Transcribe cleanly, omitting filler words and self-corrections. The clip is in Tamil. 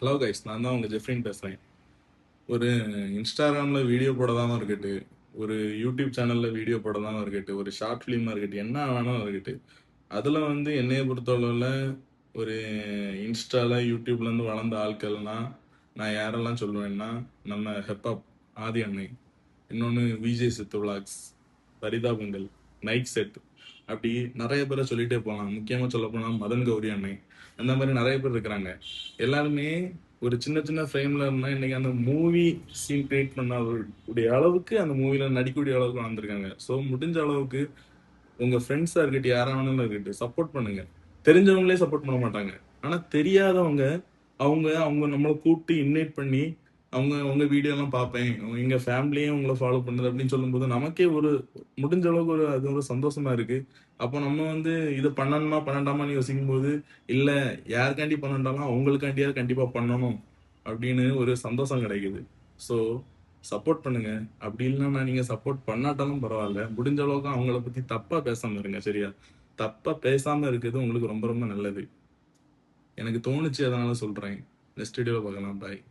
ஹலோ கைஸ், நான் தான் உங்க ஜெஃப்ரின் பேசுறேன். ஒரு இன்ஸ்டாகிராம்ல வீடியோ போடதாம இருக்கட்டு, ஒரு யூடியூப் சேனல்ல வீடியோ போடதாம இருக்கட்டு, ஒரு ஷார்ட் ஃபிலிமா இருக்கட்டு, என்ன வேணாலும் இருக்கட்டு. அதுல என்னைய பொறுத்தளவுல ஒரு இன்ஸ்டால யூடியூப்ல இருந்து வளர்ந்த ஆட்கள்னா நான் யாரெல்லாம் சொல்லுவேன்னா, நம்ம ஹெப்ஹாப் ஆதி அன்னை, இன்னொன்னு விஜய் சித்து விளாக்ஸ், பரிதாபங்கள், நைக் செட், அப்படி நிறைய பேரை சொல்லிட்டே போகலாம். முக்கியமா சொல்ல போனா மதன் கௌரி அன்னை, அந்த மாதிரி நிறைய பேர் இருக்கிறாங்க. எல்லாருமே ஒரு சின்ன சின்ன ஃப்ரேம்ல இருந்தா இன்னைக்கு அந்த மூவி சீன் கிரியேட் பண்ண உடைய அளவுக்கு அந்த மூவில நடிக்கக்கூடிய அளவுக்கு வந்திருக்காங்க. ஸோ முடிஞ்ச அளவுக்கு உங்க ஃப்ரெண்ட்ஸா இருக்கட்டும், யாரா வேணாலும் இருக்கட்டும், சப்போர்ட் பண்ணுங்க. தெரிஞ்சவங்களே சப்போர்ட் பண்ண மாட்டாங்க. ஆனா தெரியாதவங்க அவங்க அவங்க நம்மளை கூப்பிட்டு இன்வைட் பண்ணி அவங்க உங்க வீடியோ எல்லாம் பார்ப்பேன், எங்க ஃபேமிலியே உங்களை ஃபாலோ பண்ணுது அப்படின்னு சொல்லும்போது நமக்கே ஒரு முடிஞ்ச அளவுக்கு அது ஒரு சந்தோஷமா இருக்கு. அப்போ நம்ம இதை பண்ணணுமா பண்ணண்டாமான்னு யோசிக்கும் போது, இல்ல யாருக்காண்டி பண்ணண்டாலும் அவங்களுக்காண்டியாவது கண்டிப்பா பண்ணணும் அப்படின்னு ஒரு சந்தோஷம் கிடைக்குது. ஸோ சப்போர்ட் பண்ணுங்க. அப்படி இல்லைன்னா நீங்க சப்போர்ட் பண்ணாட்டாலும் பரவாயில்ல, முடிஞ்ச அளவுக்கு அவங்கள பத்தி தப்பா பேசாம இருங்க. சரியா? தப்பா பேசாம இருக்கிறது உங்களுக்கு ரொம்ப ரொம்ப நல்லது. எனக்கு தோணுச்சு, அதனால சொல்றேன். நெக்ஸ்ட் வீடியோல பார்க்கலாம். பாய்.